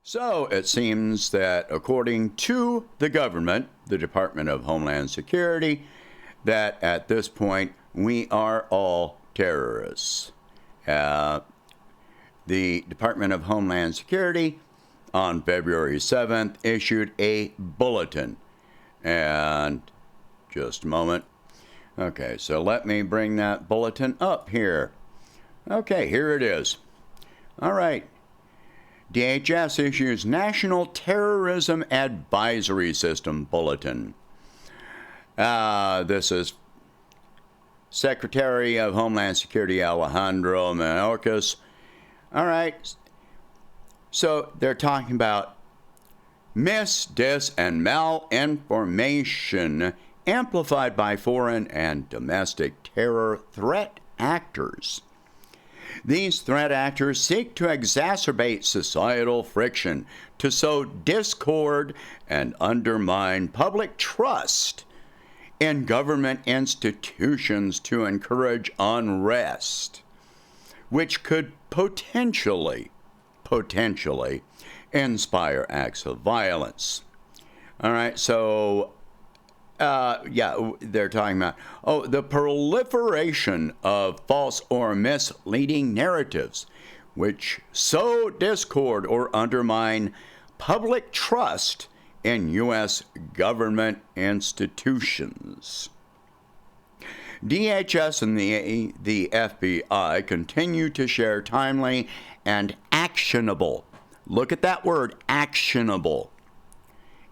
So it seems that according to the government, the Department of Homeland Security, that at this point we are all terrorists. The Department of Homeland Security on February 7th issued a bulletin. And just a moment. Okay, so let me bring that bulletin up here. Okay, here it is. All right. DHS issues National Terrorism Advisory System Bulletin. This is Secretary of Homeland Security Alejandro Mayorkas. All right. So they're talking about mis, dis, and malinformation amplified by foreign and domestic terror threat actors. These threat actors seek to exacerbate societal friction, to sow discord, and undermine public trust in government institutions to encourage unrest, which could potentially inspire acts of violence. All right, so they're talking about, the proliferation of false or misleading narratives, which sow discord or undermine public trust in U.S. government institutions. DHS and the FBI continue to share timely and actionable, look at that word, actionable,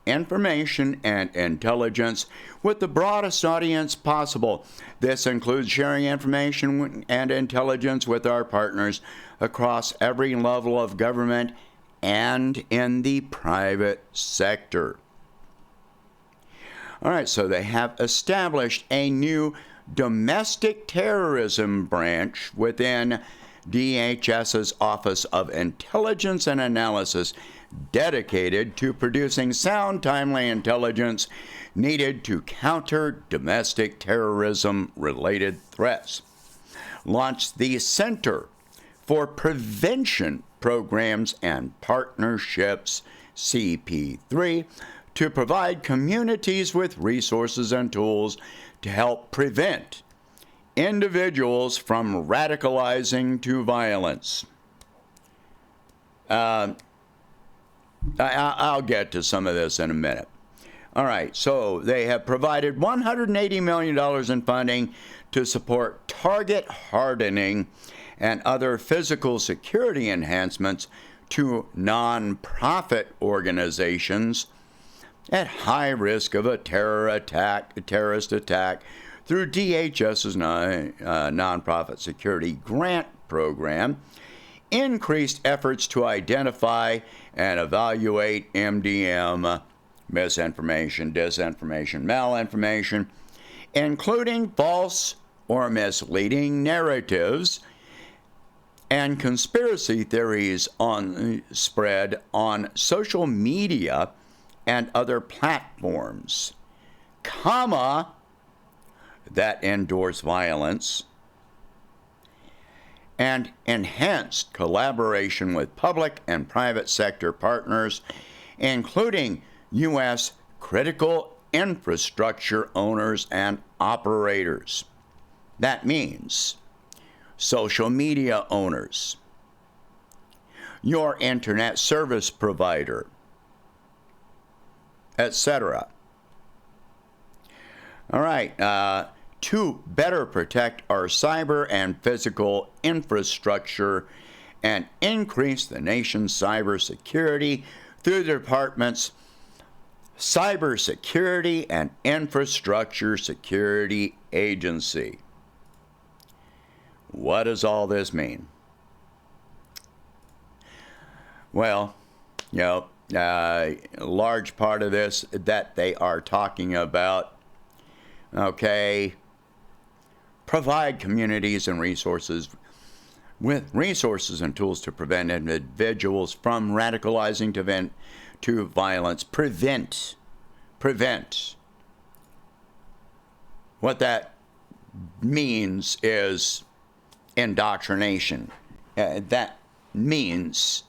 information and intelligence with the broadest audience possible. This includes sharing information and intelligence with our partners across every level of government and in the private sector. All right, so they have established a new domestic terrorism branch within DHS's Office of Intelligence and Analysis, dedicated to producing sound, timely intelligence needed to counter domestic terrorism-related threats. Launched the Center for Prevention Programs and Partnerships, CP3, to provide communities with resources and tools to help prevent individuals from radicalizing to violence. I'll get to some of this in a minute. All right, so they have provided $180 million in funding to support target hardening and other physical security enhancements to nonprofit organizations at high risk of a terrorist attack through DHS's nonprofit security grant program, increased efforts to identify and evaluate MDM, misinformation, disinformation, malinformation, including false or misleading narratives and conspiracy theories spread on social media and other platforms, that endorse violence, and enhanced collaboration with public and private sector partners, including U.S. critical infrastructure owners and operators. That means social media owners, your internet service provider, etc. All right, to better protect our cyber and physical infrastructure and increase the nation's cybersecurity through the department's Cybersecurity and Infrastructure Security Agency. What does all this mean? Well, a large part of this that they are talking about, provide communities and resources with resources and tools to prevent individuals from radicalizing to violence. Prevent. What that means is indoctrination. That means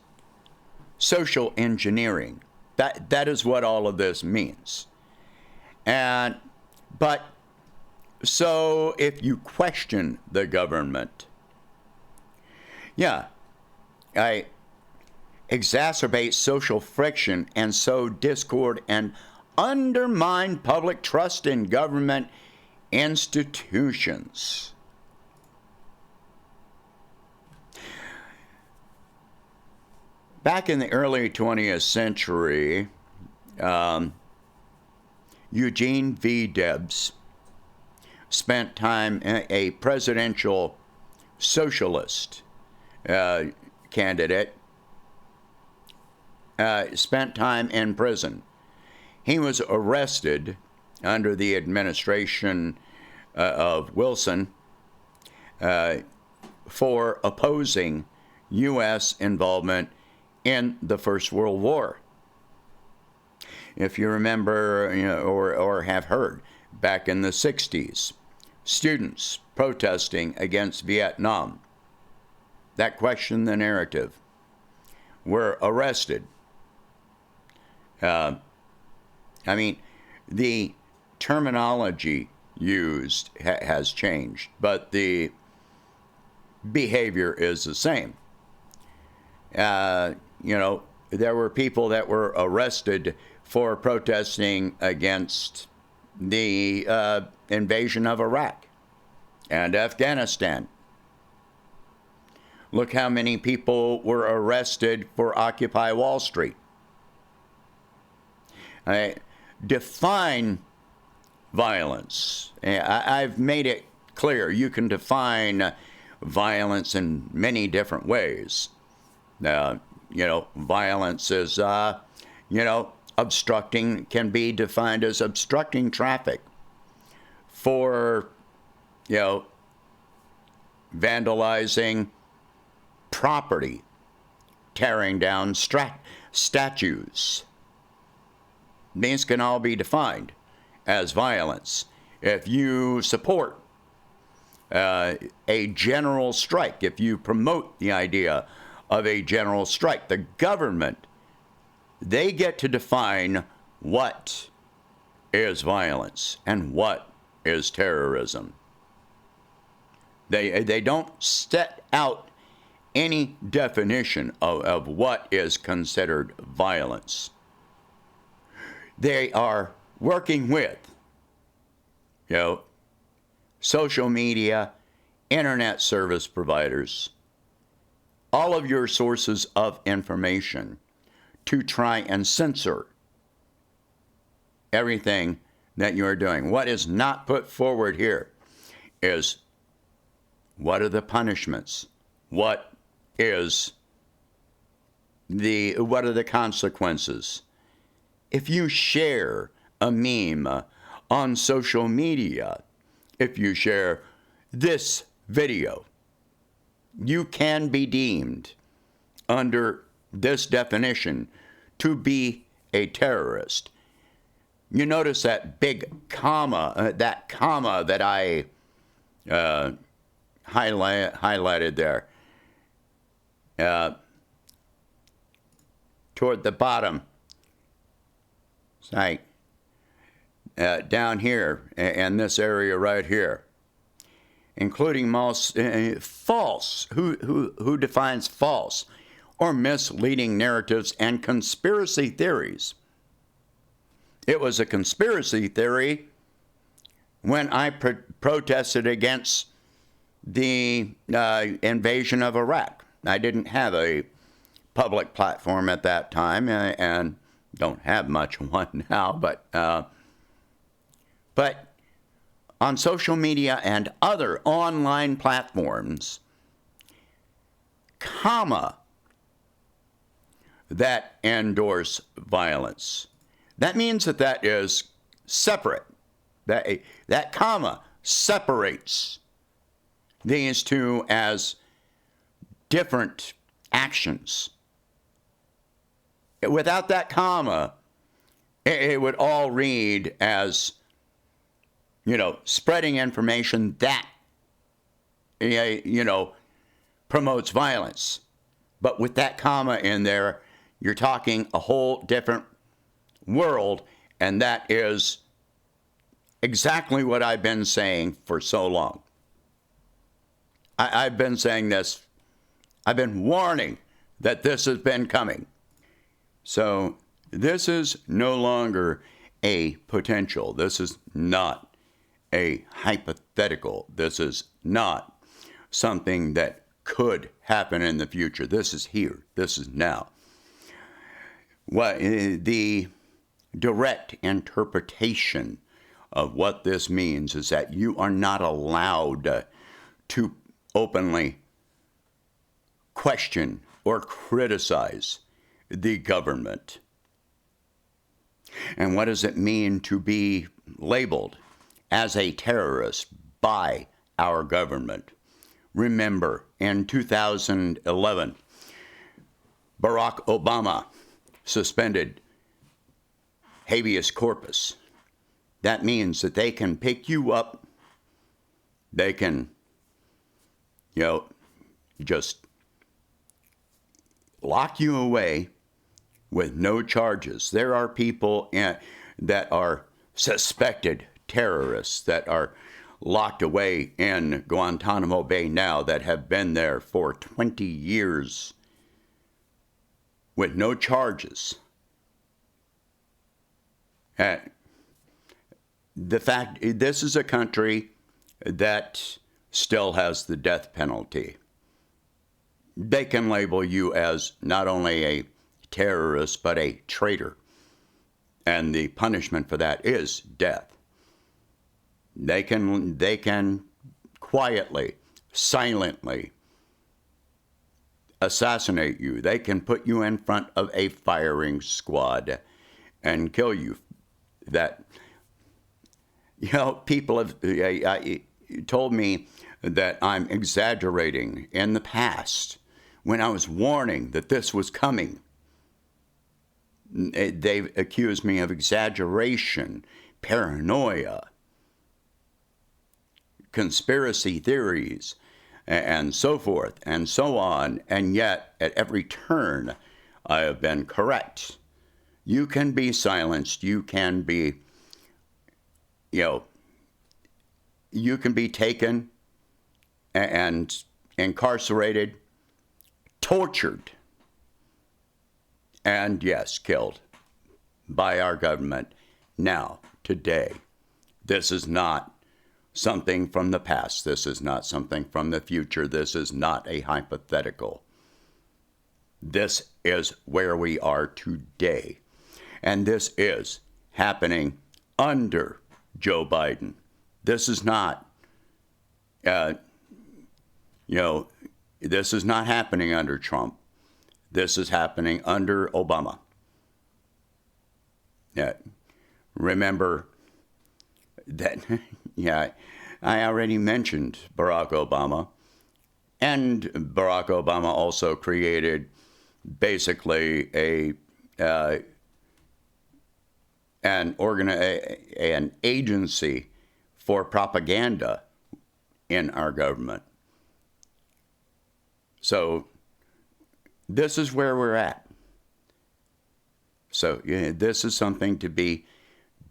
social engineering. That is what all of this means. But so if you question the government, I exacerbate social friction and sow discord and undermine public trust in government institutions. Back in the early 20th century, Eugene V. Debs spent time, a presidential socialist candidate, spent time in prison. He was arrested under the administration of Wilson for opposing U.S. involvement in the First World War. If you remember, or have heard, back in the 60s, students protesting against Vietnam that questioned the narrative were arrested. The terminology used has changed, but the behavior is the same. There were people that were arrested for protesting against the invasion of Iraq and Afghanistan. Look how many people were arrested for Occupy Wall Street. Define violence. I've made it clear you can define violence in many different ways. Violence is, obstructing, can be defined as obstructing traffic for, vandalizing property, tearing down statues. These can all be defined as violence. If you support a general strike, if you promote the idea of a general strike, the government, they get to define what is violence and what is terrorism. They don't set out any definition of what is considered violence. They are working with, social media, internet service providers, all of your sources of information to try and censor everything that you're doing. What is not put forward here is what are the punishments? What are the consequences? If you share a meme on social media, if you share this video, you can be deemed under this definition to be a terrorist. You notice that big comma, that comma that I highlighted there toward the bottom. It's like down here in this area right here, including false. Who defines false or misleading narratives and conspiracy theories? It was a conspiracy theory when I protested against the invasion of Iraq. I didn't have a public platform at that time, and don't have much one now, but on social media and other online platforms, comma, that endorse violence. That means that is separate. That comma separates these two as different actions. Without that comma, it would all read as, spreading information that, promotes violence. But with that comma in there, you're talking a whole different world, and that is exactly what I've been saying for so long. I've been saying this. I've been warning that this has been coming. So this is no longer a potential. This is not a hypothetical. This is not something that could happen in the future. This is here. This is now. What the direct interpretation of what this means is that you are not allowed to openly question or criticize the government. And what does it mean to be labeled as a terrorist by our government? Remember, in 2011, Barack Obama suspended habeas corpus. That means that they can pick you up, they can, just lock you away with no charges. There are people that are suspected terrorists that are locked away in Guantanamo Bay now that have been there for 20 years with no charges. The fact, this is a country that still has the death penalty. They can label you as not only a terrorist, but a traitor. And the punishment for that is death. They can quietly, silently assassinate you. They can put you in front of a firing squad and kill you. People have told me that I'm exaggerating in the past when I was warning that this was coming. They've accused me of exaggeration, paranoia, conspiracy theories, and so forth and so on. And yet, at every turn, I have been correct. You can be silenced. You can be, you can be taken and incarcerated, tortured, and yes, killed by our government now, today. This is not something from the past. This is not something from the future. This is not a hypothetical. This is where we are today. And this is happening under Joe Biden. This is not, this is not happening under Trump. This is happening under Obama. Remember that, I already mentioned Barack Obama. And Barack Obama also created basically an agency for propaganda in our government. So this is where we're at. So this is something to be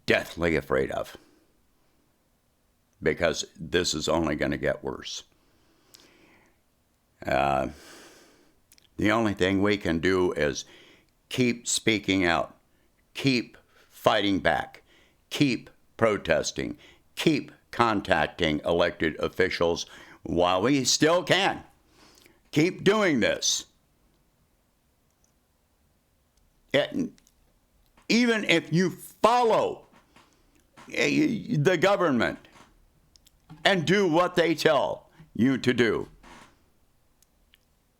deathly afraid of, because this is only going to get worse. The only thing we can do is keep speaking out, keep fighting back, keep protesting, keep contacting elected officials while we still can. Keep doing this. Even if you follow the government and do what they tell you to do,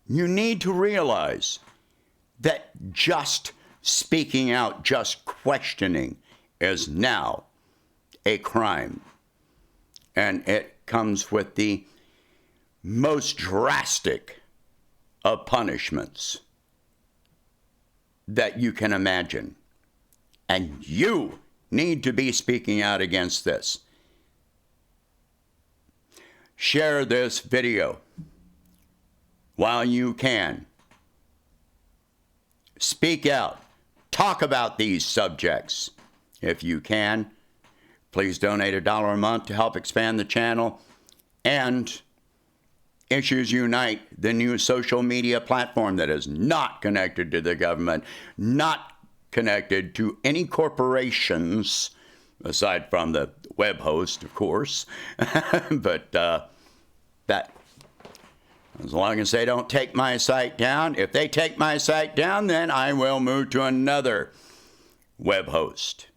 you need to realize that just speaking out, just questioning is now a crime. And it comes with the most drastic of punishments that you can imagine. And you need to be speaking out against this. Share this video while you can. Speak out. Talk about these subjects. If you can, please donate $1 a month to help expand the channel. And Issues Unite, the new social media platform that is not connected to the government, not connected to any corporations, aside from the web host, of course. But that, as long as they don't take my site down, if they take my site down, then I will move to another web host.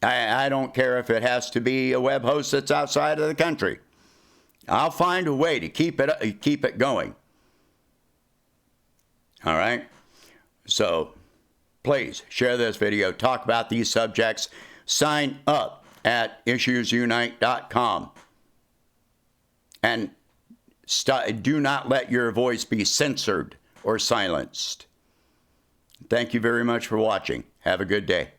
I don't care if it has to be a web host that's outside of the country. I'll find a way to keep it going. All right? So please share this video. Talk about these subjects. Sign up at issuesunite.com. And do not let your voice be censored or silenced. Thank you very much for watching. Have a good day.